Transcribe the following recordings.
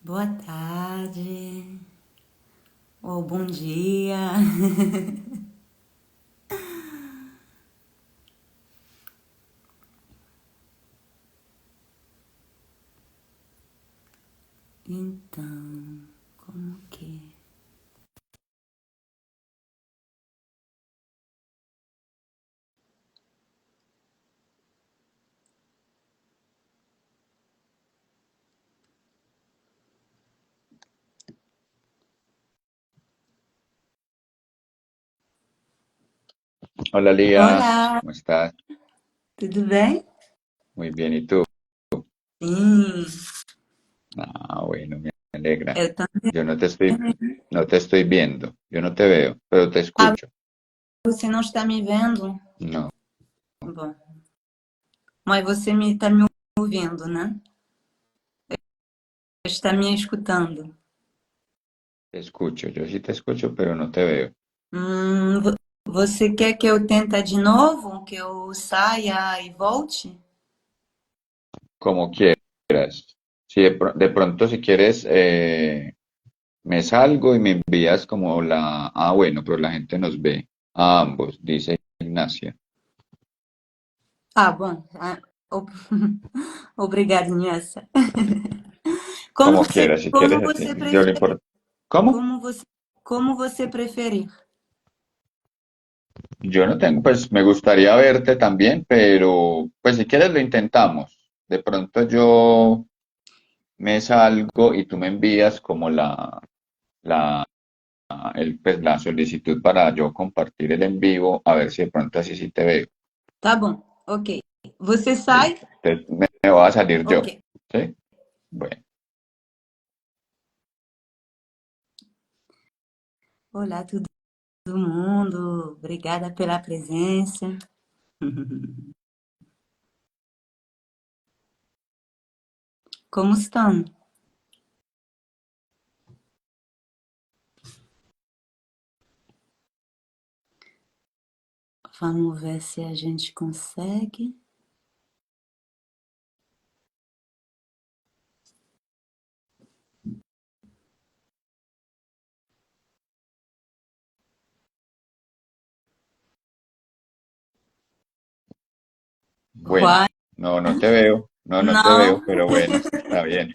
Boa tarde, ou bom dia. Então, como que? Hola Lía, Olá, ¿cómo estás? tudo bem? Muy bien, ¿y tú? Sim, Ah, bueno, me alegra. eu também. Yo no te estoy viendo, yo no te veo, pero te Ah, escucho. você não está me vendo? No, Bom, mas você me está me ouvindo, né? Está me escutando. te escucho, yo sí te escucho, pero no te veo. Você quer que eu tente de novo? Que eu saia e volte? Como quieras. Si de pronto si quieres, me salgo y me envías como la... Ah, bueno, pero la gente nos ve a ambos, dice Ignacia. Ah, bom. Obrigada, Nessa. Como quieras, si Como quieres así. você Yo le prefere? importa. ¿Cómo? Como você, como você preferir. Yo no tengo, pues me gustaría verte también, pero pues si quieres lo intentamos. De pronto yo me salgo y tú me envías como la, pues, la solicitud para yo compartir el en vivo, a ver si de pronto así sí te veo. Tá bom, ok. Você sai? Listo. Entonces me voy a salir yo, Ok. ¿sí? Bueno, Olá, todo mundo. Obrigada pela presença. Como estão? Vamos ver se a gente consegue. bueno, Juan, no, no te veo, no, no te não. veo, pero bueno, está bien.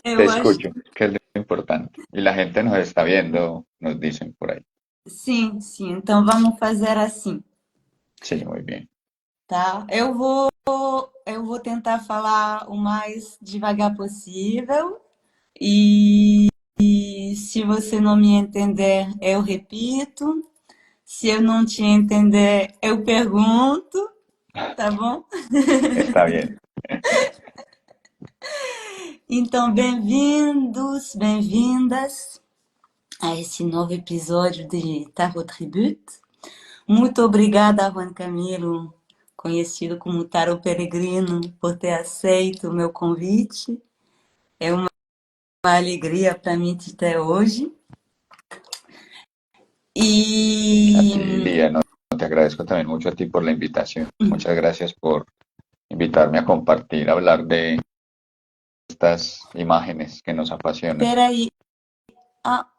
Te Eu acho escucho, que es lo importante. Y la gente nos está viendo, nos dicen por ahí. sim, sim. Então vamos fazer assim, Sí, muy bien. tá? Eu vou tentar falar o mais devagar possível e se você não me entender, eu repito. Se eu não te entender, eu pergunto, tá bom? Está bien. Então, bem-vindos, bem-vindas a esse novo episódio de Tarot Tribute. Muito obrigada, Juan Camilo, conhecido como Tarot Peregrino, por ter aceito o meu convite. É uma alegria para mim te ter hoje. A E ti, Lía, no, te agradezco también mucho a ti por la invitación. Muchas gracias por invitarme a compartir, a hablar de estas imágenes que nos apasionan. peraí, ah,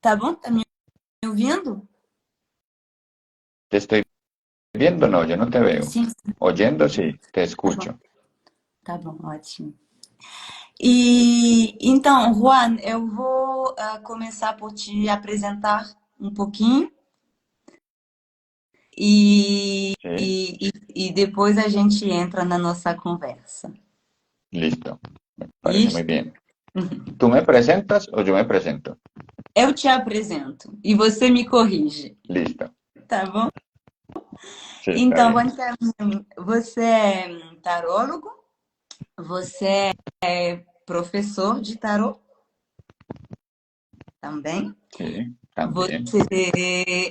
tá bom? Tá me ouvindo? ¿Te estoy viendo? No, yo no te veo. Sim, Oyendo, sí, te tá bom, escucho. tá bom, ótimo. E então, Juan, eu vou começar por te apresentar um pouquinho e, Sí, e, e depois a gente entra na nossa conversa. listo. Me parece muy Listo? bien. ¿Tú me presentas o yo me presento? Eu te apresento e você me corrige, Listo. tá bom? Sí, está Então, bien. Juan, você é tarólogo, você é professor de tarô também, Sí, también. você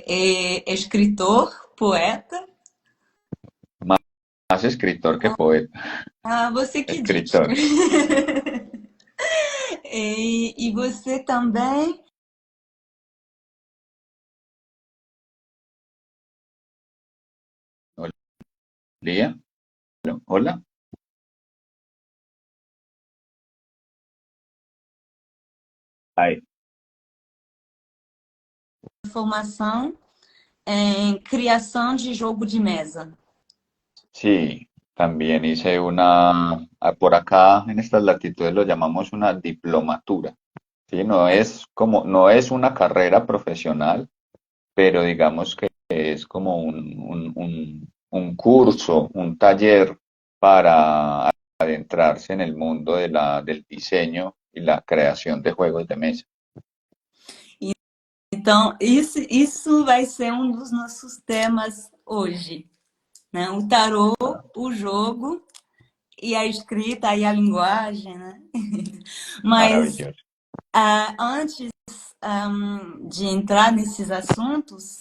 é escritor, poeta. Más escritor que poeta. Ah, você que diz. Escritor. E você também. Hola, Lía. Hola. Ay, Formação em criação de jogo de mesa. sí, también hice por acá en estas latitudes lo llamamos una diplomatura. Sí, no es una carrera profesional, pero digamos que es como un curso, un taller para adentrarse en el mundo del diseño y la creación de juegos de mesa. Então, isso vai ser um dos nossos temas hoje, né? O tarô, o jogo e a escrita e a linguagem, né? Mas Maravilloso. antes de entrar nesses assuntos,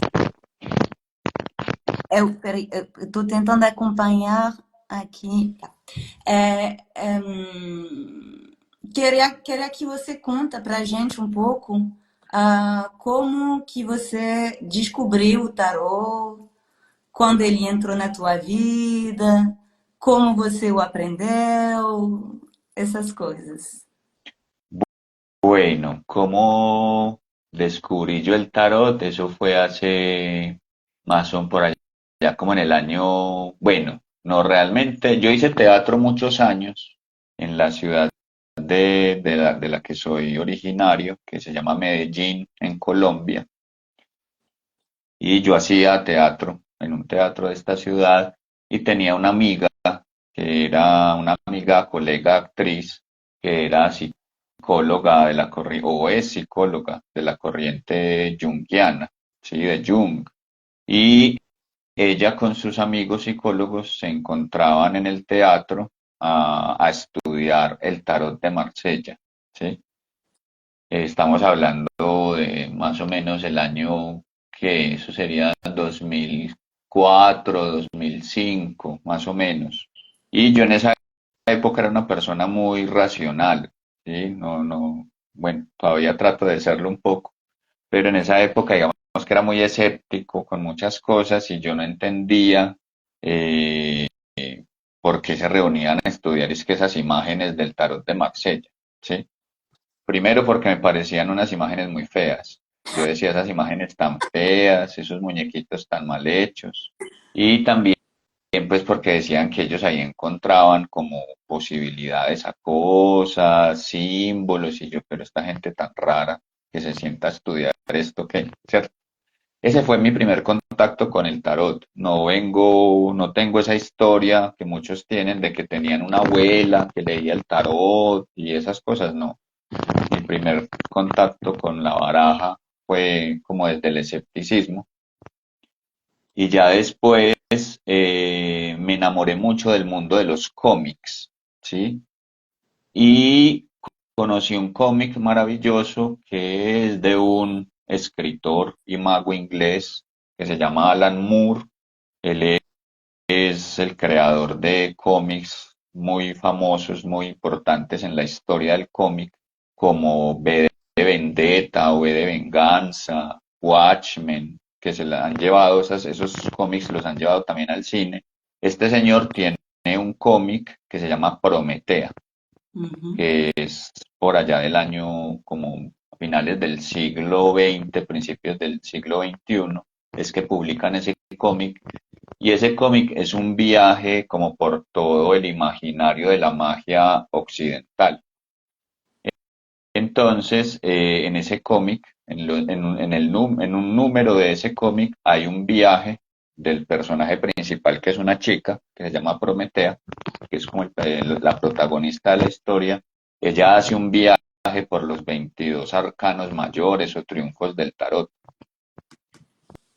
peraí, eu estou tentando acompanhar aqui. Tá. Queria que você conta para a gente um pouco como que você descobriu o tarô, quando ele entrou na tua vida, como você o aprendeu, essas coisas. Bueno, ¿cómo descubrí yo el tarot? Eso fue hace más o menos por allá, como en el año, bueno, no realmente, yo hice teatro muchos años en la ciudad de la que soy originario, que se llama Medellín, en Colombia, y yo hacía teatro en un teatro de esta ciudad y tenía una amiga que era una amiga, colega actriz, que era psicóloga de la corriente, o es psicóloga de la corriente junguiana, ¿sí? De Jung. Y ella con sus amigos psicólogos se encontraban en el teatro a estudiar el tarot de Marsella, ¿sí? Estamos hablando de más o menos el año que eso sería 2004, 2005, más o menos. Y yo en esa época era una persona muy racional, ¿sí? Bueno, todavía trato de serlo un poco, pero en esa época, digamos que era muy escéptico con muchas cosas y yo no entendía eh, por qué se reunían a estudiar es que esas imágenes del tarot de Marsella, ¿sí? Primero porque me parecían unas imágenes muy feas. Yo decía esas imágenes tan feas, esos muñequitos tan mal hechos. Y también pues porque decían que ellos ahí encontraban como posibilidades a cosas, símbolos, y yo, pero esta gente tan rara que se sienta a estudiar esto, ¿qué? ¿Cierto? Ese fue mi primer contacto con el tarot. No tengo esa historia que muchos tienen de que tenían una abuela que leía el tarot y esas cosas, no. Mi primer contacto con la baraja fue como desde el escepticismo y ya después me enamoré mucho del mundo de los cómics, ¿sí? Y conocí un cómic maravilloso que es de un escritor y mago inglés que se llama Alan Moore. Él es el creador de cómics muy famosos, muy importantes en la historia del cómic, como V de Vendetta o V de Venganza, Watchmen, que se la han llevado, esos cómics los han llevado también al cine. Este señor tiene un cómic que se llama Prometea, Uhum. que es por allá del año como finales del siglo XX, principios del siglo XXI, es que publican ese cómic y ese cómic es un viaje como por todo el imaginario de la magia occidental. Entonces, en ese cómic, en un número de ese cómic, hay un viaje del personaje principal, que es una chica, que se llama Prometea, que es como la protagonista de la historia. Ella hace un viaje por los 22 arcanos mayores o triunfos del tarot.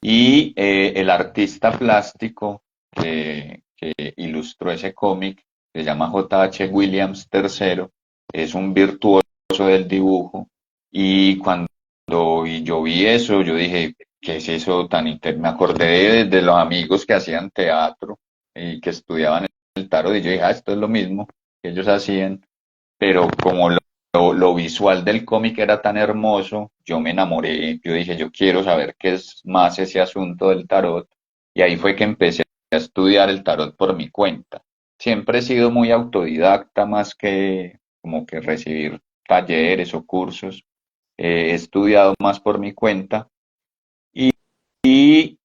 Y el artista plástico que ilustró ese cómic, se llama J.H. Williams III, es un virtuoso del dibujo. Y cuando yo vi eso, yo dije, ¿qué es eso tan Me acordé de los amigos que hacían teatro y que estudiaban el tarot, y yo dije, esto es lo mismo que ellos hacían, pero como lo visual del cómic era tan hermoso, yo me enamoré, yo dije, yo quiero saber qué es más ese asunto del tarot, y ahí fue que empecé a estudiar el tarot por mi cuenta. Siempre he sido muy autodidacta más que como que recibir talleres o cursos. he estudiado más por mi cuenta y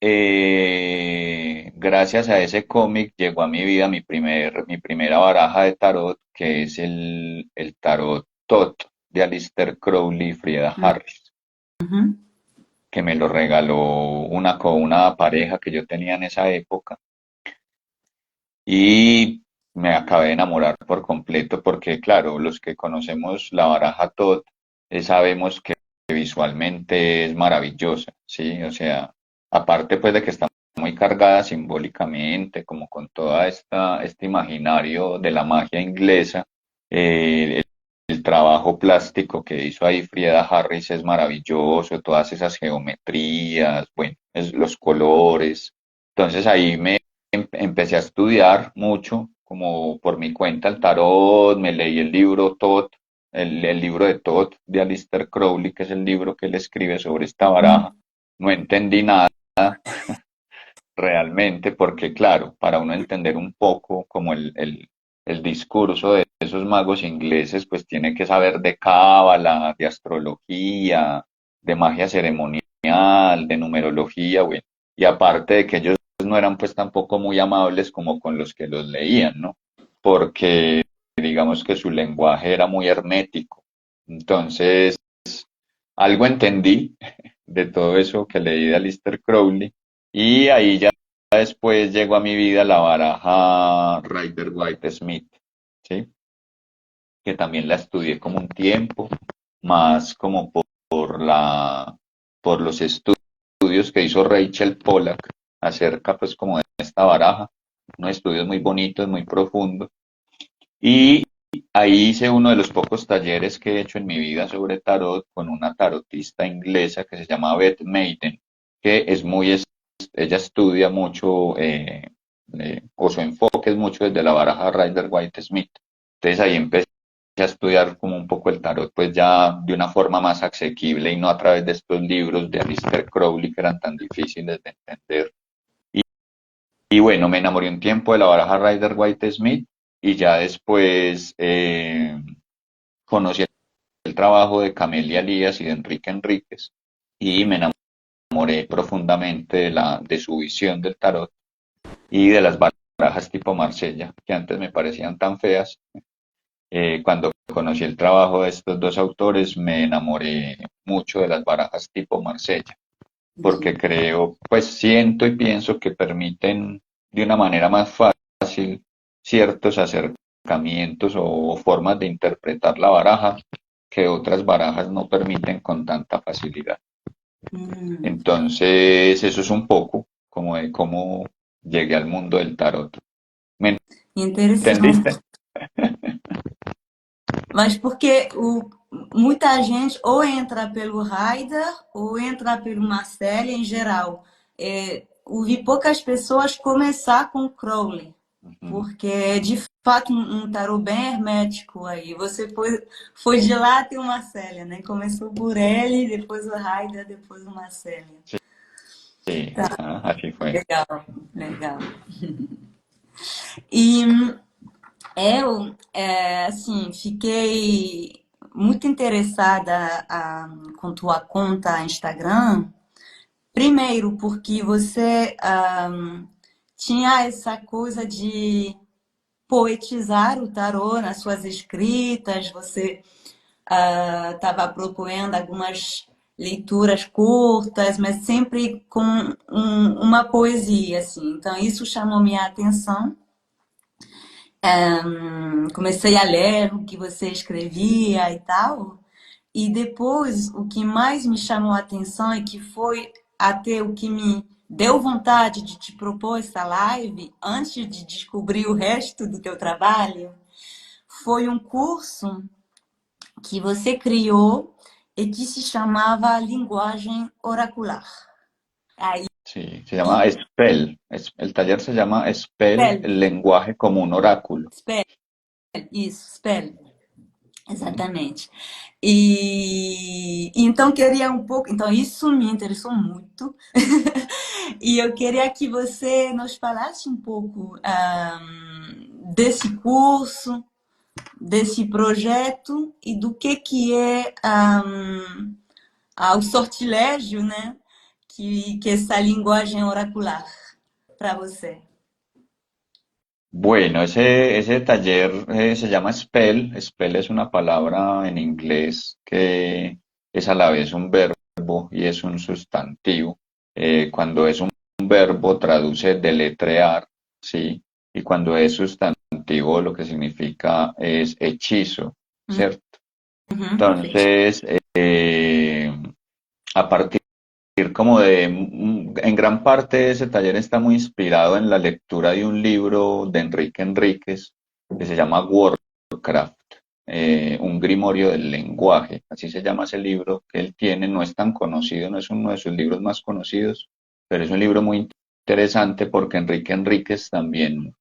gracias a ese cómic llegó a mi vida mi primera baraja de tarot, que es el tarot Tot de Aleister Crowley y Frieda Harris, Uhum. que me lo regaló una pareja que yo tenía en esa época y me acabé de enamorar por completo porque, claro, los que conocemos la baraja Tot, sabemos que visualmente es maravillosa, ¿sí? O sea, aparte pues de que está muy cargada simbólicamente, como con toda este imaginario de la magia inglesa, el trabajo plástico que hizo ahí Frieda Harris es maravilloso, todas esas geometrías, bueno, los colores. Entonces ahí empecé a estudiar mucho, como por mi cuenta, el tarot, me leí el libro Tot, el libro de Tot de Aleister Crowley, que es el libro que él escribe sobre esta baraja. No entendí nada realmente, porque claro, para uno entender un poco como el discurso de esos magos ingleses, pues tiene que saber de cábala, de astrología, de magia ceremonial, de numerología, bueno. Y aparte de que ellos no eran pues tampoco muy amables como con los que los leían, ¿no? Porque digamos que su lenguaje era muy hermético. Entonces, algo entendí de todo eso que leí de Aleister Crowley y ahí ya después llegó a mi vida la baraja Rider White Smith, ¿sí? Que también la estudié como un tiempo, más como por los estudios que hizo Rachel Pollack acerca pues como de esta baraja, unos estudios muy bonitos, muy profundos. Y ahí hice uno de los pocos talleres que he hecho en mi vida sobre tarot con una tarotista inglesa que se llama Beth Maiden, que es ella estudia mucho, o su enfoque es mucho desde la baraja Rider White Smith. Entonces ahí empecé a estudiar como un poco el tarot, pues ya de una forma más asequible y no a través de estos libros de Aleister Crowley que eran tan difíciles de entender. Y, y bueno, me enamoré un tiempo de la baraja Rider White Smith y ya después conocí el trabajo de Camelia Elías y de Enrique Enríquez y me enamoré profundamente de su visión del tarot y de las barajas tipo Marsella, que antes me parecían tan feas. Cuando conocí el trabajo de estos dos autores, me enamoré mucho de las barajas tipo Marsella, porque creo, pues siento y pienso que permiten de una manera más fácil ciertos acercamientos o formas de interpretar la baraja que otras barajas no permiten con tanta facilidad. Hum. Entonces, eso es un poco como de cómo llegué al mundo del tarot. ¿Me Interessante. entendiste? Mas porque muita gente ou entra pelo Raider ou entra pelo Marcelo em geral. Ouvi poucas pessoas começar com o Crowley, Ujú. porque é de fato um tarô bem hermético aí. Você foi de lá até o Marcelo, né? Começou por ele, depois o Raider, depois o Marcelo. Sí, ajá, así fue. Legal, legal. E assim, fiquei muito interessada com tua conta Instagram. Primeiro, porque você tinha essa coisa de poetizar o tarô nas suas escritas, você estava procurando algumas leituras curtas, mas sempre com uma poesia, assim. Então, isso chamou minha atenção. Comecei a ler o que você escrevia e tal. E depois, o que mais me chamou a atenção e que foi até o que me deu vontade de te propor essa live, antes de descobrir o resto do teu trabalho, foi um curso que você criou e que se chamava Linguagem Oracular. Aí, Sí, se llama Spell. El taller se llama Spell, spell, el lenguaje como un oráculo. spell, isso, spell. Ujú. Exatamente. E então queria um pouco, então isso me interessou muito. E eu queria que você nos falasse um pouco desse curso, desse projeto e do que é ao sortilégio, né? Que essa linguagem oracular para você. Bueno, ese taller se llama Spell. Spell es una palabra en inglés que es a la vez un verbo y es un sustantivo. Cuando es un verbo traduce deletrear, ¿sí? Y cuando es sustantivo lo que significa es hechizo, ¿cierto? Perfeito. Entonces, a partir como de, en gran parte ese taller está muy inspirado en la lectura de un libro de Enrique Enríquez que se llama Warcraft, un grimorio del lenguaje, así se llama ese libro que él tiene, no es tan conocido, no es uno de sus libros más conocidos, pero es un libro muy interesante porque Enrique Enríquez también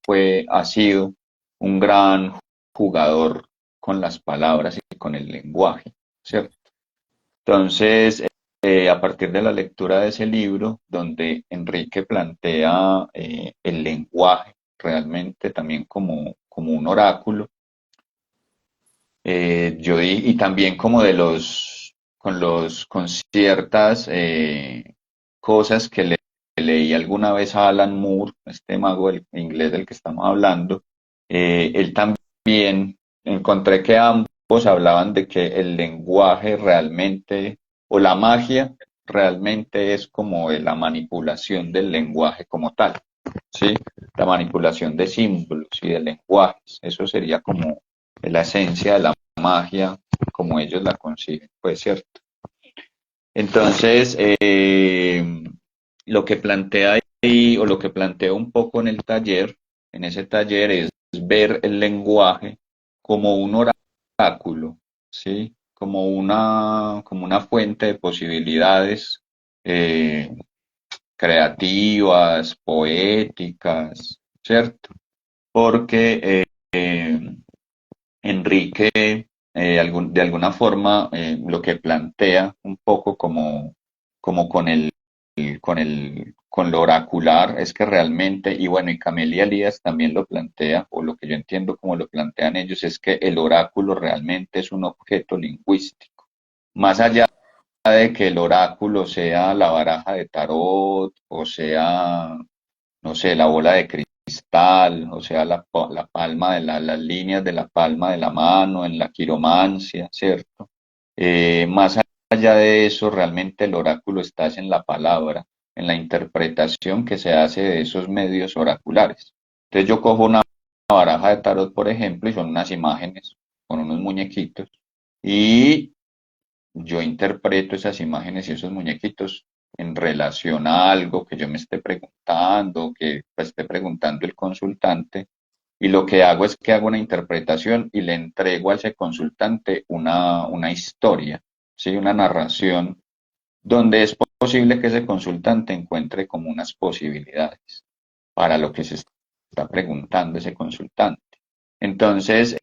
ha sido un gran jugador con las palabras y con el lenguaje, ¿cierto? Entonces, a partir de la lectura de ese libro, donde Enrique plantea el lenguaje realmente también como un oráculo, y también como con ciertas cosas que leí alguna vez a Alan Moore, este mago inglés del que estamos hablando, él también encontré que ambos hablaban de que el lenguaje realmente, o la magia, realmente es como la manipulación del lenguaje como tal, ¿sí? La manipulación de símbolos y de lenguajes, eso sería como la esencia de la magia como ellos la conciben, pues cierto. Entonces, lo que plantea ahí, o lo que planteo un poco en el taller, en ese taller, es ver el lenguaje como un oráculo, ¿sí? Como una fuente de posibilidades creativas, poéticas, ¿cierto? Porque Enrique, de alguna forma, lo que plantea un poco como con lo oracular es que realmente, y bueno, y Camelia Elías también lo plantea, o lo que yo entiendo como lo plantean ellos, es que el oráculo realmente es un objeto lingüístico. Más allá de que el oráculo sea la baraja de tarot, o sea, no sé, la bola de cristal, o sea, la palma de las líneas de la palma de la mano, en la quiromancia, ¿cierto? Más allá de eso, realmente el oráculo está es en la palabra, en la interpretación que se hace de esos medios oraculares. Entonces yo cojo una baraja de tarot, por ejemplo, y son unas imágenes con unos muñequitos, y yo interpreto esas imágenes y esos muñequitos en relación a algo que yo me esté preguntando, que esté preguntando el consultante, y lo que hago es que hago una interpretación y le entrego a ese consultante una historia, ¿sí? Una narración, donde es posible que ese consultante encuentre como unas posibilidades para lo que se está preguntando ese consultante. Entonces,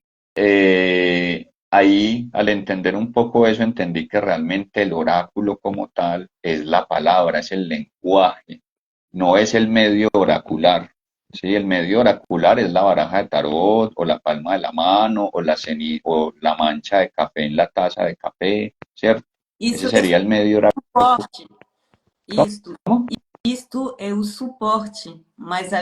ahí, al entender un poco eso, entendí que realmente el oráculo como tal es la palabra, es el lenguaje, no es el medio oracular. Sí, el medio oracular es la baraja de tarot, o la palma de la mano, o la mancha de café en la taza de café, ¿cierto? Ese Isso é sería el medio oracular. suporte. Isto é o suporte, mas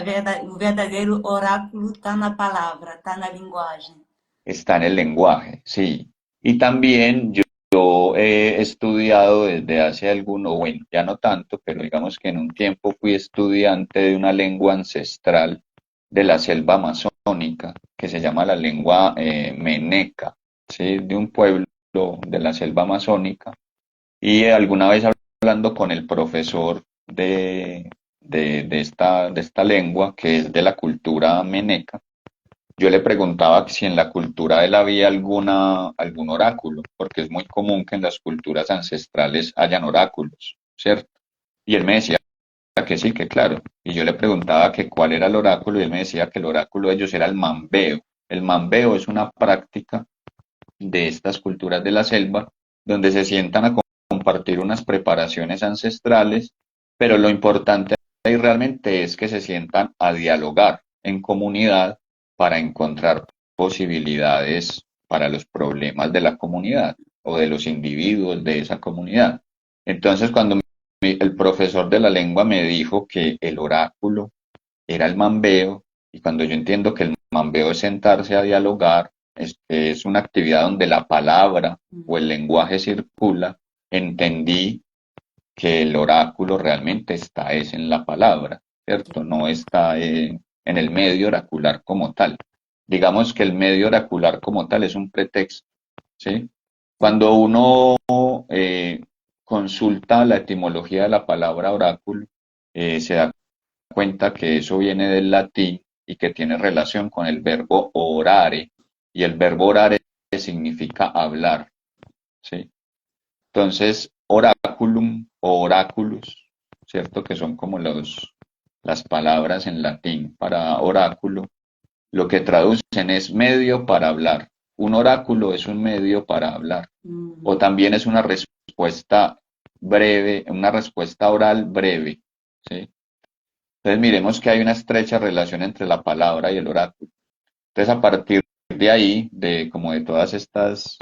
o verdadeiro oráculo está na palavra, está na linguagem. Está en el lenguaje, sí. Y también yo he estudiado desde hace alguno, bueno, ya no tanto, pero digamos que en un tiempo fui estudiante de una lengua ancestral de la selva amazónica, que se llama la lengua meneca, ¿sí? De un pueblo de la selva amazónica. Y alguna vez hablando con el profesor de esta lengua, que es de la cultura meneca, yo le preguntaba si en la cultura de él había algún oráculo, porque es muy común que en las culturas ancestrales hayan oráculos, ¿cierto? Y él me decía que sí, que claro. Y yo le preguntaba que cuál era el oráculo y él me decía que el oráculo de ellos era el mambeo. El mambeo es una práctica de estas culturas de la selva donde se sientan a compartir unas preparaciones ancestrales, pero lo importante ahí realmente es que se sientan a dialogar en comunidad para encontrar posibilidades para los problemas de la comunidad o de los individuos de esa comunidad. Entonces, cuando el profesor de la lengua me dijo que el oráculo era el mambeo, y cuando yo entiendo que el mambeo es sentarse a dialogar, es una actividad donde la palabra o el lenguaje circula, entendí que el oráculo realmente está es en la palabra, ¿cierto? No está en el medio oracular como tal. Digamos que el medio oracular como tal es un pretexto, ¿sí? Cuando uno consulta la etimología de la palabra oráculo, se da cuenta que eso viene del latín y que tiene relación con el verbo orare, y el verbo orare significa hablar, ¿sí? Entonces, oraculum o oraculus, ¿cierto? Que son como las palabras en latín para oráculo, lo que traducen es medio para hablar. Un oráculo es un medio para hablar, o también es una respuesta breve, una respuesta oral breve, ¿sí? Entonces miremos que hay una estrecha relación entre la palabra y el oráculo. Entonces a partir de ahí, de como de todas estos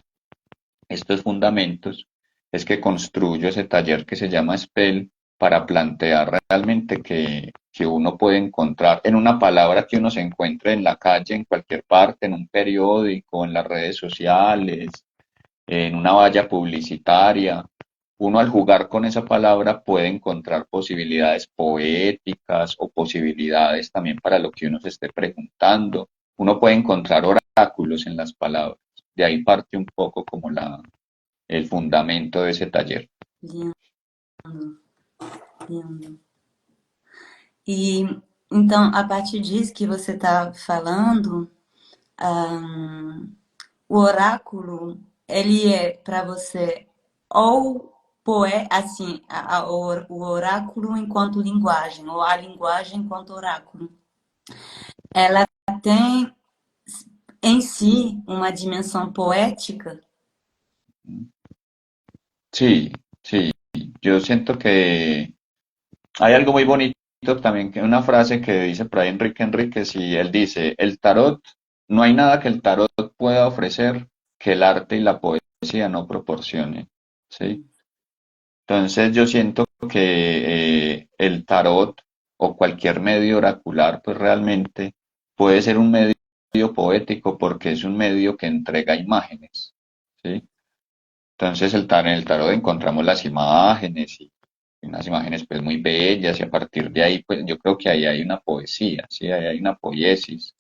fundamentos, es que construyo ese taller que se llama Spell para plantear realmente que uno puede encontrar en una palabra que uno se encuentre en la calle, en cualquier parte, en un periódico, en las redes sociales, en una valla publicitaria. Uno al jugar con esa palabra puede encontrar posibilidades poéticas o posibilidades también para lo que uno se esté preguntando. Uno puede encontrar oráculos en las palabras. De ahí parte un poco como el fundamento de ese taller. Lindo, lindo. E então, a partir disso que você está falando, ahn, o oráculo, ele é para você ou assim, o oráculo enquanto linguagem, ou a linguagem enquanto oráculo. Ela tem em si uma dimensão poética. Sí, sí. Yo siento que hay algo muy bonito también, que una frase que dice por ahí Enrique Enríquez, y él dice, el tarot, no hay nada que el tarot pueda ofrecer que el arte y la poesía no proporcionen, ¿sí? Entonces yo siento que el tarot o cualquier medio oracular, pues realmente puede ser un medio poético porque es un medio que entrega imágenes, ¿sí? Entonces en el tarot encontramos las imágenes y unas imágenes pues muy bellas, y a partir de ahí pues yo creo que ahí hay una poesía, ¿sí? Ahí hay una poiesis.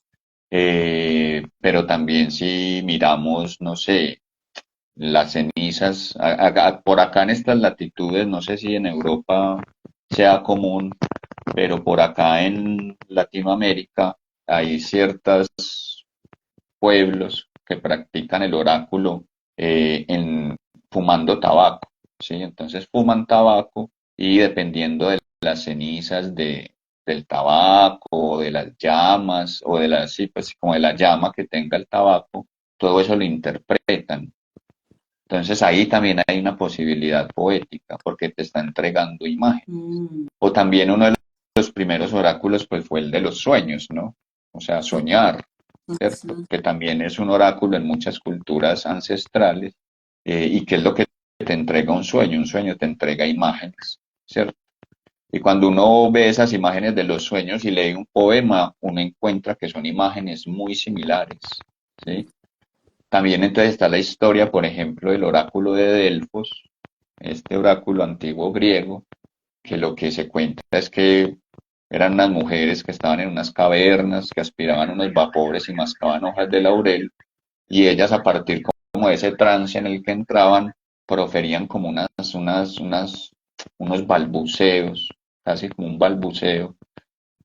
Pero también si miramos, no sé, las cenizas, por acá en estas latitudes, no sé si en Europa sea común, pero por acá en Latinoamérica hay ciertos pueblos que practican el oráculo fumando tabaco, ¿sí? Entonces fuman tabaco y dependiendo de las cenizas del tabaco o de las llamas o de las, sí, pues como de la llama que tenga el tabaco, todo eso lo interpretan. Entonces ahí también hay una posibilidad poética porque te está entregando imagen. O también uno de los primeros oráculos pues fue el de los sueños, ¿no? O sea, soñar, ¿cierto? Sim. Que también es un oráculo en muchas culturas ancestrales, y que es lo que te entrega un sueño te entrega imágenes, ¿cierto? Y cuando uno ve esas imágenes de los sueños y lee un poema, uno encuentra que son imágenes muy similares, ¿sí? También entonces está la historia, por ejemplo, del oráculo de Delfos, este oráculo antiguo griego, que lo que se cuenta es que eran unas mujeres que estaban en unas cavernas, que aspiraban unos vapores y mascaban hojas de laurel, y ellas a partir como de ese trance en el que entraban, proferían como unos balbuceos, casi como un balbuceo,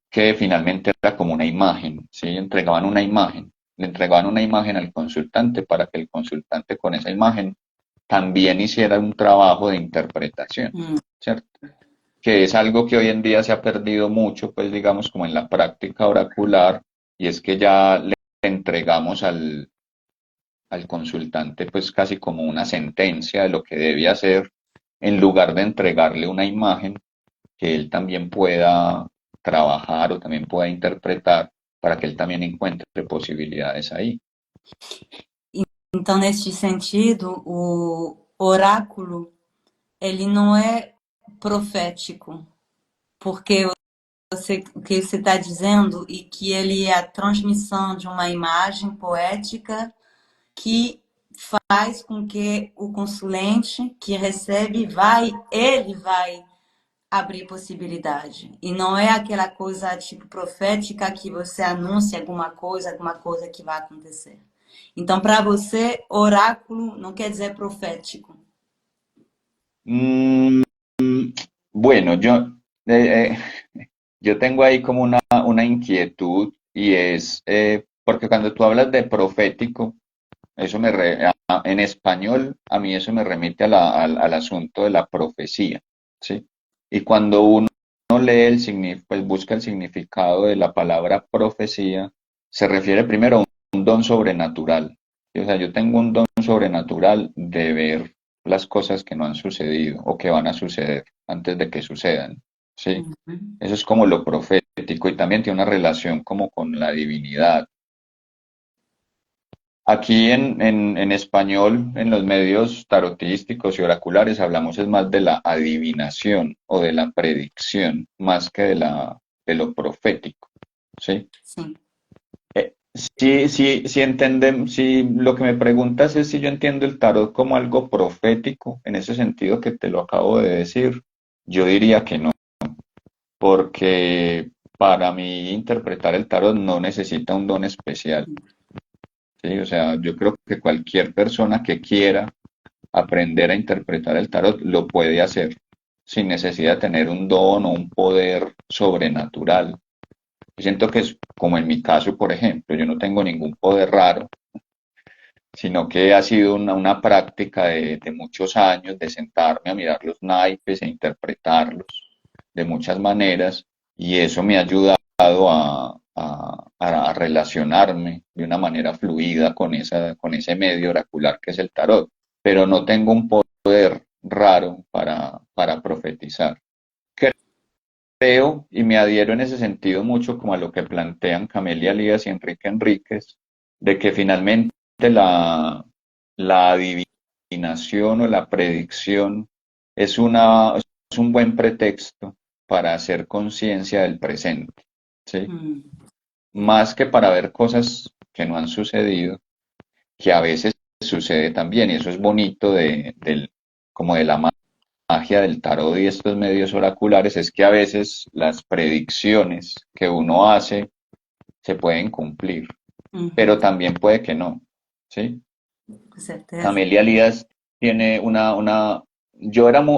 que finalmente era como una imagen, ¿sí? Entregaban una imagen, le entregaban una imagen al consultante para que el consultante con esa imagen también hiciera un trabajo de interpretación, Hum. ¿cierto? Que es algo que hoy en día se ha perdido mucho, pues digamos como en la práctica oracular, y es que ya le entregamos al consultante pues casi como una sentencia de lo que debe hacer, en lugar de entregarle una imagen que él también pueda trabajar o también pueda interpretar para que él también encuentre posibilidades ahí. Então, neste sentido, o oráculo ele não é profético, porque o que você está dizendo e que ele é a transmissão de uma imagem poética que faz com que o consulente que recebe ele vai abrir possibilidade. E não é aquela coisa tipo profética que você anuncia alguma coisa que vai acontecer. Então, para você, oráculo não quer dizer profético. Mm, bueno, eh, yo tengo ahí como una inquietud y es, porque cuando tú hablas de profético, eso en español, a mí eso me remite al asunto de la profecía, ¿sí? Y cuando uno lee pues busca el significado de la palabra profecía, se refiere primero a un don sobrenatural. ¿Sí? O sea, yo tengo un don sobrenatural de ver las cosas que no han sucedido o que van a suceder antes de que sucedan, ¿sí? Uhum. Eso es como lo profético y también tiene una relación como con la divinidad. Aquí en español, en los medios tarotísticos y oraculares, hablamos es más de la adivinación o de la predicción, más que de lo profético, ¿sí? Sim. Sí, entendemos, si lo que me preguntas es si yo entiendo el tarot como algo profético, en ese sentido que te lo acabo de decir, yo diría que no, porque para mí interpretar el tarot no necesita un don especial. Sí, o sea, yo creo que cualquier persona que quiera aprender a interpretar el tarot lo puede hacer sin necesidad de tener un don o un poder sobrenatural. Yo siento que es como en mi caso, por ejemplo, yo no tengo ningún poder raro, sino que ha sido una práctica de muchos años de sentarme a mirar los naipes e interpretarlos de muchas maneras y eso me ha ayudado a relacionarme de una manera fluida con ese medio oracular que es el tarot, pero no tengo un poder raro para profetizar. Creo y me adhiero en ese sentido mucho como a lo que plantean Camelia Elías y Enrique Enríquez, de que finalmente la adivinación o la predicción es un buen pretexto para hacer conciencia del presente, ¿sí? Hum. Más que para ver cosas que no han sucedido, que a veces sucede también, y eso es bonito como de la magia del tarot y estos medios oraculares, es que a veces las predicciones que uno hace se pueden cumplir, Uhum. pero también puede que no, ¿sí? Com certeza. Camelia Elías tiene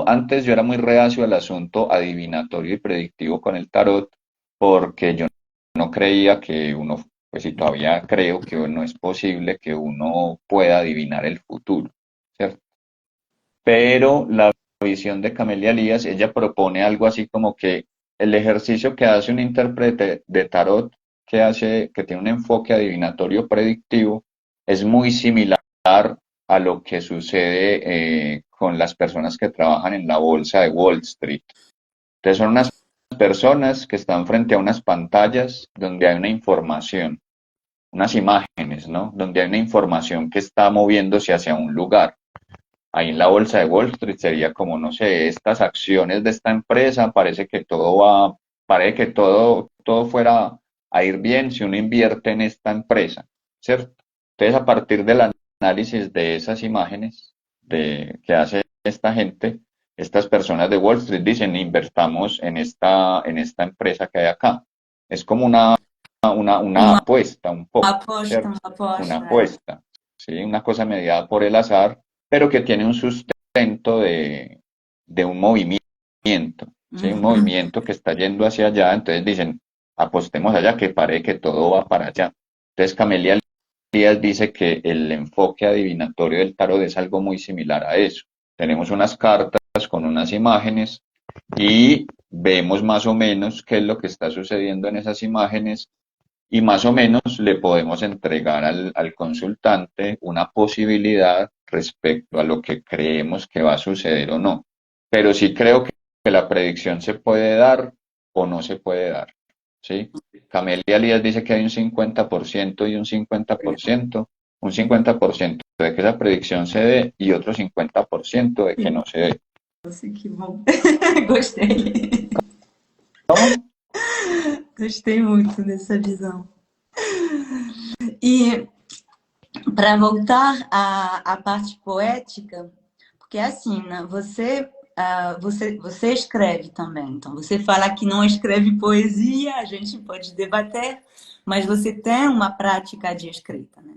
antes yo era muy reacio al asunto adivinatorio y predictivo con el tarot, porque yo no creía que uno, pues si todavía creo que no es posible que uno pueda adivinar el futuro, ¿cierto? Pero la visión de Camelia Elías, ella propone algo así como que el ejercicio que hace un intérprete de tarot, que tiene un enfoque adivinatorio predictivo, es muy similar a lo que sucede con las personas que trabajan en la bolsa de Wall Street. Entonces son unas personas que están frente a unas pantallas donde hay una información, unas imágenes, ¿no? Donde hay una información que está moviéndose hacia un lugar. Ahí en la bolsa de Wall Street sería como, no sé, estas acciones de esta empresa, parece que todo fuera a ir bien si uno invierte en esta empresa, ¿cierto? Entonces, a partir del análisis de esas imágenes que hace esta gente, estas personas de Wall Street dicen, invertamos en esta empresa que hay acá. Es como una Uma apuesta, un poco, aposta, ¿cierto? uma Una aposta. É. apuesta, ¿sí? Una cosa mediada por el azar pero que tiene un sustento de un movimiento, ¿sí? Un Uhum. movimiento que está yendo hacia allá, entonces dicen, apostemos allá, que pare que todo va para allá. Entonces Camelia Díaz dice que el enfoque adivinatorio del tarot es algo muy similar a eso. Tenemos unas cartas con unas imágenes y vemos más o menos qué es lo que está sucediendo en esas imágenes y más o menos le podemos entregar al consultante una posibilidad respecto a lo que creemos que va a suceder o no. Pero sí creo que la predicción se puede dar o no se puede dar. ¿Sí? Camelia Elías dice que hay un 50% y un 50% de que esa predicción se dé y otro 50% de que no se dé. Nossa, que bom. Gostei. ¿Cómo? Gostei muito dessa visão. E para voltar à parte poética, porque é assim, né? Você escreve também. Então, você fala que não escreve poesia, a gente pode debater, mas você tem uma prática de escrita, né?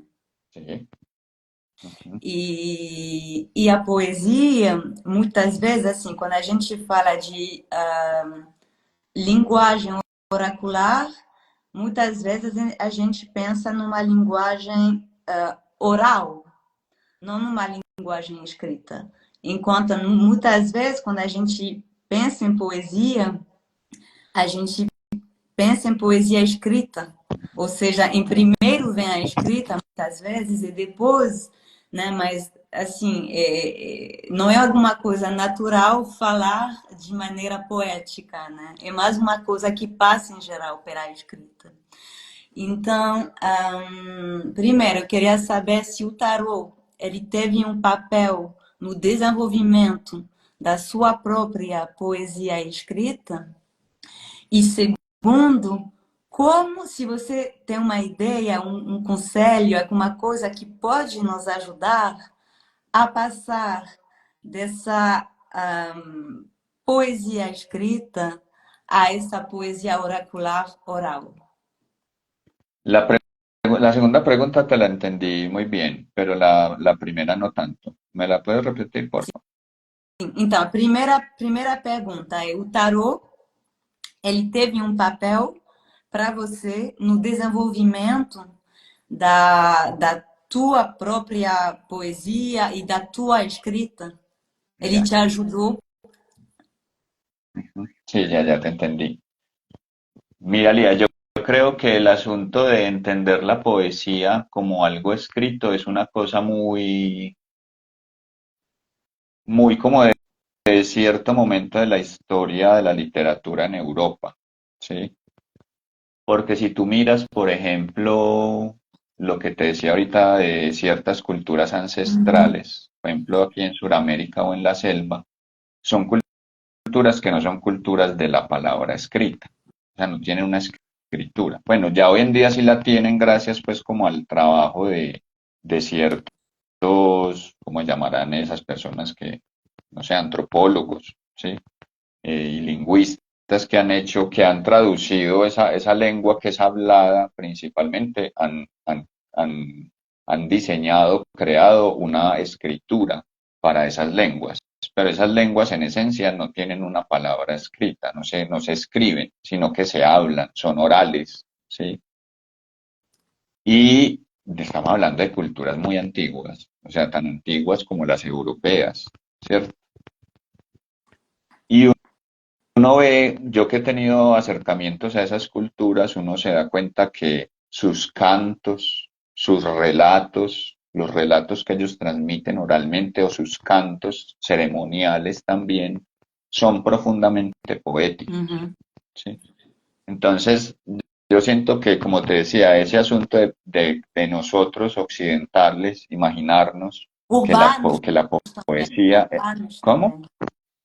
Sí. Ujú. E a poesia, muitas vezes, assim, quando a gente fala de linguagem oracular, muitas vezes a gente pensa numa linguagem oral, não numa linguagem escrita. Enquanto muitas vezes, quando a gente pensa em poesia, a gente pensa em poesia escrita. Ou seja, em primeiro vem a escrita, muitas vezes, e depois, né? Mas, assim, não é alguma coisa natural falar de maneira poética, né? É mais uma coisa que passa, em geral, pela escrita. Então, primeiro, eu queria saber se o tarô ele teve um papel no desenvolvimento da sua própria poesia escrita. E segundo, como se você tem uma ideia, um conselho, alguma coisa que pode nos ajudar a passar dessa poesia escrita a essa poesia oracular oral. La, pre- la segunda pregunta te la entendí muy bien, pero la primera no tanto. ¿Me la puedes repetir, por favor? Então, a primeira pergunta é: o tarô ele teve um papel para você no desenvolvimento da tua própria poesia e da tua escrita? Ele Ya. te ajudou? Ujú. Sí, ya te entendí. Mira, Lía, yo creo que el asunto de entender la poesía como algo escrito es una cosa muy como de cierto momento de la historia de la literatura en Europa, ¿sí? Porque si tú miras, por ejemplo, lo que te decía ahorita de ciertas culturas Uhum. ancestrales, por ejemplo, aquí en Sudamérica o en la selva, son culturas que no son culturas de la palabra escrita, o sea, no tienen una escritura. Bueno, ya hoy en día sí la tienen gracias pues como al trabajo de ciertos, ¿cómo llamarán esas personas que, no sé, antropólogos, ¿sí? Y lingüistas que han hecho, que han traducido esa lengua que es hablada principalmente, han diseñado, creado una escritura para esas lenguas. Pero esas lenguas en esencia no tienen una palabra escrita, no se escriben, sino que se hablan, son orales, ¿sí? Y estamos hablando de culturas muy antiguas, o sea, tan antiguas como las europeas, ¿cierto? Y uno ve, yo que he tenido acercamientos a esas culturas, uno se da cuenta que sus cantos, sus relatos, los relatos que ellos transmiten oralmente o sus cantos ceremoniales también son profundamente poéticos, Uhum. ¿sí? Entonces, yo siento que, como te decía, ese asunto de nosotros occidentales, imaginarnos que Urbanos que la também, poesía, urbanos ¿cómo? também.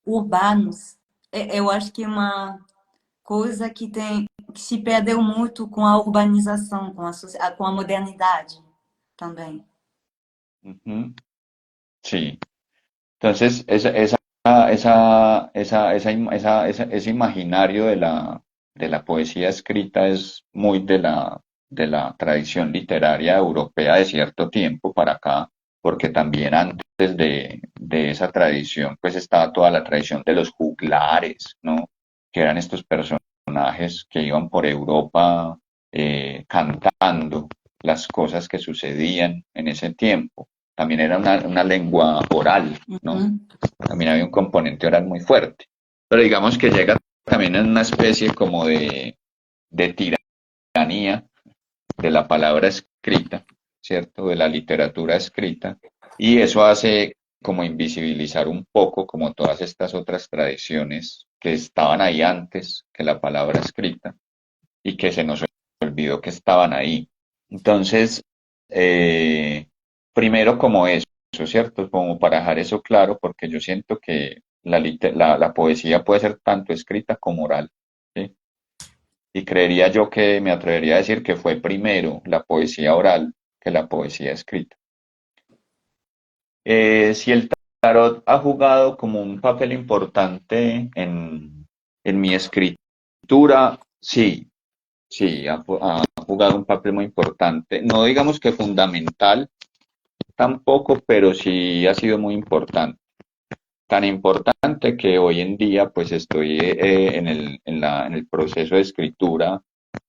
Urbanos, eu acho que é uma coisa que se perdeu muito com a urbanização, com a modernidade também. Ujú. Sí. Entonces, ese imaginario de la poesía escrita es muy de la tradición literaria europea de cierto tiempo para acá, porque también antes de esa tradición, pues estaba toda la tradición de los juglares, ¿no? Que eran estos personajes que iban por Europa cantando las cosas que sucedían en ese tiempo. También era una lengua oral, ¿no? Uhum. También había un componente oral muy fuerte. Pero digamos que llega también en una especie como de tiranía de la palabra escrita, ¿cierto? De la literatura escrita. Y eso hace como invisibilizar un poco como todas estas otras tradiciones que estaban ahí antes que la palabra escrita y que se nos olvidó que estaban ahí. Entonces, primero como eso, ¿cierto? Como para dejar eso claro, porque yo siento que la poesía puede ser tanto escrita como oral, ¿sí? Y creería yo que me atrevería a decir que fue primero la poesía oral que la poesía escrita. Si el tarot ha jugado como un papel importante en mi escritura, sí, sí, ha jugado un papel muy importante. No digamos que fundamental tampoco, pero sí ha sido muy importante. Tan importante que hoy en día pues estoy en el proceso de escritura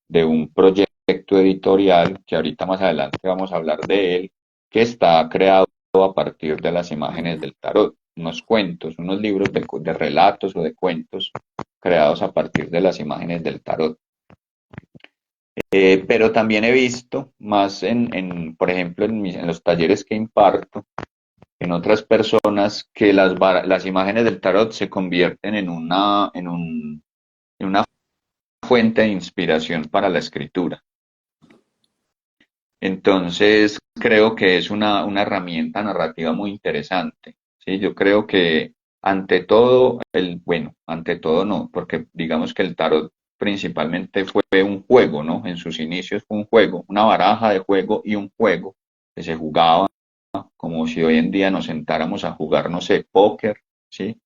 de un proyecto editorial que ahorita más adelante vamos a hablar de él, que está creado a partir de las imágenes del tarot, unos cuentos, unos libros de relatos o de cuentos creados a partir de las imágenes del tarot. Pero también he visto más por ejemplo, en los talleres que imparto, en otras personas, que las imágenes del tarot se convierten en una fuente de inspiración para la escritura. Entonces, creo que es una herramienta narrativa muy interesante. ¿Sí? Yo creo que ante todo, bueno, ante todo no, porque digamos que el tarot principalmente fue un juego, ¿no? En sus inicios fue un juego, una baraja de juego y un juego que se jugaba como si hoy en día nos sentáramos a jugar, no sé, póker, ¿sí?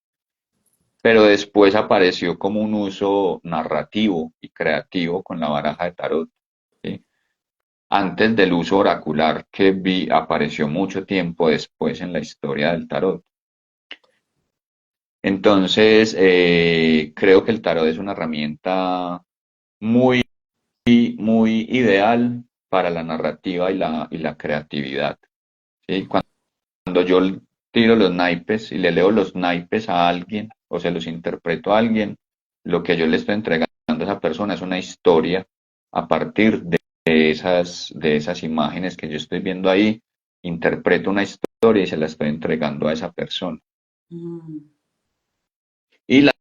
Pero después apareció como un uso narrativo y creativo con la baraja de tarot, ¿sí? Antes del uso oracular que apareció mucho tiempo después en la historia del tarot. Entonces, creo que el tarot es una herramienta muy, muy ideal para la narrativa y la creatividad, ¿sí? Cuando yo tiro los naipes y le leo los naipes a alguien o se los interpreto a alguien, lo que yo le estoy entregando a esa persona es una historia a partir de esas imágenes que yo estoy viendo ahí, interpreto una historia y se la estoy entregando a esa persona. Hum. Y la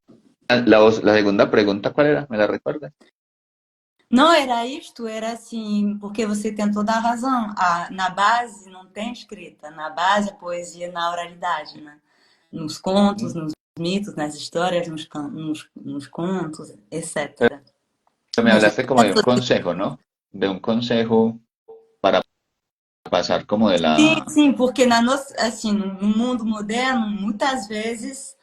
segunda pregunta, ¿cuál era? ¿Me la recuerdas? Não, era isto, era assim, porque você tem toda a razão. Na base não tem escrita, na base a poesia na oralidade, né? Nos contos, Mm. nos mitos, nas histórias, nos contos, Pero etc. me Mas hablaste como de un consejo, ¿no? De un consejo para pasar como de sim, la... sim, porque assim, no mundo moderno, muitas vezes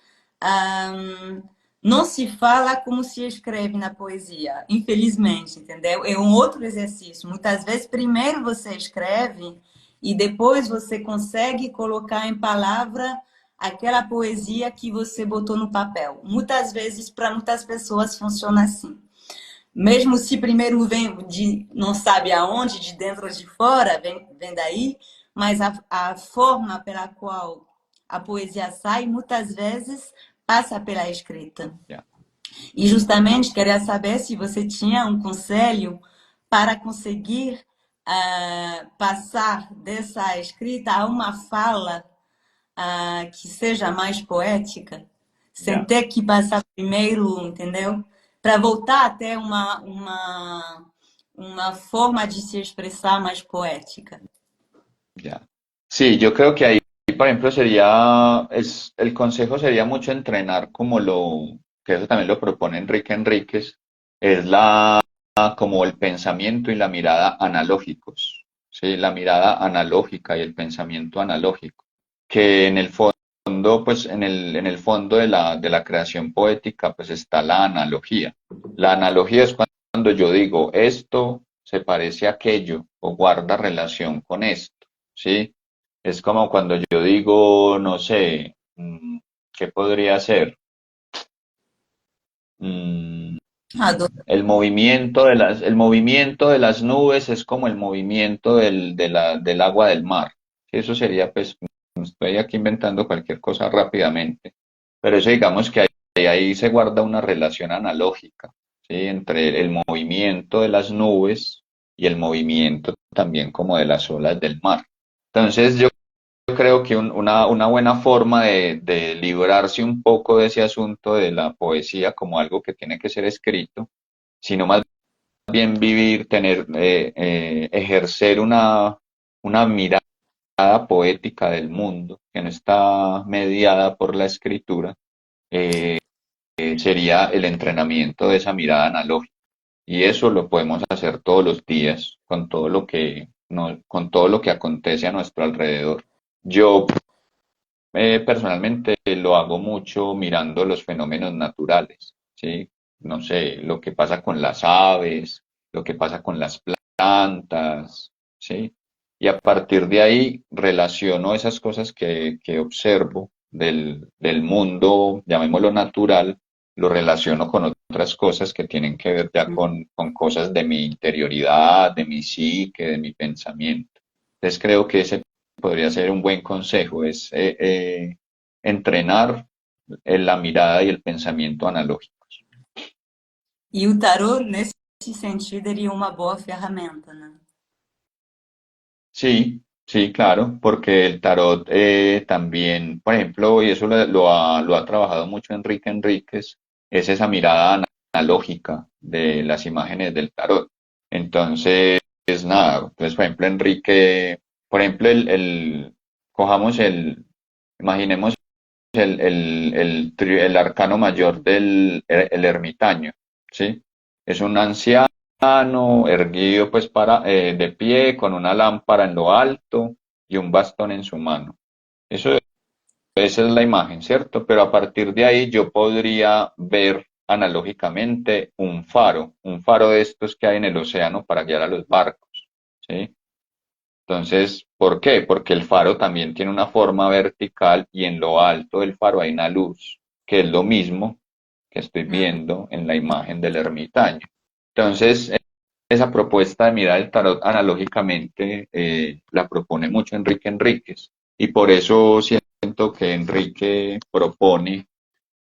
não se fala como se escreve na poesia, infelizmente, entendeu? É um outro exercício. Muitas vezes, primeiro você escreve e depois você consegue colocar em palavra aquela poesia que você botou no papel. Muitas vezes, para muitas pessoas, funciona assim. Mesmo se primeiro vem de não sabe aonde, de dentro ou de fora, vem daí, mas a forma pela qual a poesia sai, muitas vezes passa pela escrita. Ya, E justamente queria saber se você tinha um conselho para conseguir passar dessa escrita a uma fala que seja mais poética, sem ya. ter que passar primeiro, entendeu? Para voltar até uma forma de se expressar mais poética. Ya. Sí, yo creo que ahí, por ejemplo, el consejo sería mucho entrenar que eso también lo propone Enrique Enríquez, es como el pensamiento y la mirada analógicos, ¿sí? La mirada analógica y el pensamiento analógico, que en el fondo, pues en el fondo de la creación poética, pues está la analogía. La analogía es cuando yo digo, esto se parece a aquello o guarda relación con esto. ¿Sí? Es como cuando yo digo, no sé, ¿qué podría ser? Mm, Adoro. el movimiento de las nubes es como el movimiento del agua del mar. Eso sería, pues, estoy aquí inventando cualquier cosa rápidamente, pero eso digamos que ahí se guarda una relación analógica, ¿sí? Entre el movimiento de las nubes y el movimiento también como de las olas del mar. Entonces yo creo que una buena forma de librarse un poco de ese asunto de la poesía como algo que tiene que ser escrito, sino más bien vivir, ejercer una mirada poética del mundo que no está mediada por la escritura, sería el entrenamiento de esa mirada analógica. Y eso lo podemos hacer todos los días con todo lo que, con todo lo que acontece a nuestro alrededor. Yo personalmente lo hago mucho mirando los fenómenos naturales, ¿sí? No sé, lo que pasa con las aves, lo que pasa con las plantas, ¿sí? Y a partir de ahí relaciono esas cosas que observo del mundo, llamémoslo natural, lo relaciono con otras cosas que tienen que ver ya con cosas de mi interioridad, de mi psique, de mi pensamiento. Entonces creo que ese podría ser un buen consejo, es entrenar la mirada y el pensamiento analógicos. E o tarô, nesse sentido, seria uma boa ferramenta, né? Sí, sí, claro, porque el tarot también, por ejemplo, y eso lo ha trabajado mucho Enrique Enríquez, es esa mirada analógica de las imágenes del tarot. Entonces, nada, entonces, por ejemplo, Enrique, por ejemplo, cojamos imaginemos el arcano mayor el ermitaño, ¿sí? Es un anciano erguido pues de pie con una lámpara en lo alto y un bastón en su mano. Eso, esa es la imagen, ¿cierto? Pero a partir de ahí yo podría ver analógicamente un faro de estos que hay en el océano para guiar a los barcos, ¿sí? Entonces, ¿por qué? Porque el faro también tiene una forma vertical y en lo alto del faro hay una luz, que es lo mismo que estoy viendo en la imagen del ermitaño. Entonces, esa propuesta de mirar el tarot analógicamente la propone mucho Enrique Enríquez y por eso siento que Enrique propone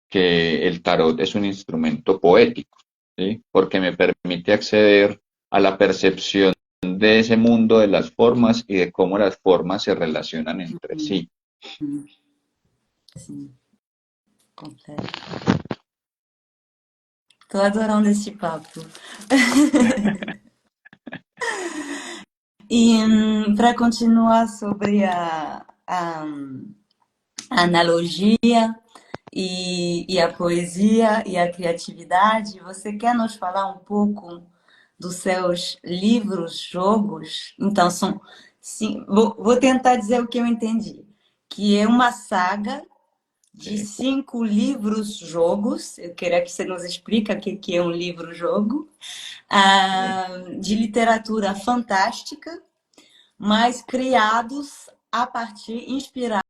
que el tarot es un instrumento poético, ¿sí? Porque me permite acceder a la percepción de ese mundo de las formas y de cómo las formas se relacionan entre Uhum, sí. sim, completo. Tô adorando esse papo. E para continuar sobre a analogia e a poesia e a criatividade, você quer nos falar um pouco dos seus livros, jogos? Então, são. Sim, vou tentar dizer o que eu entendi. Que é uma saga de Sí, 5 livros-jogos. Eu queria que você nos explique o que é um livro-jogo. sí. De literatura fantástica, mas criados a partir, inspirados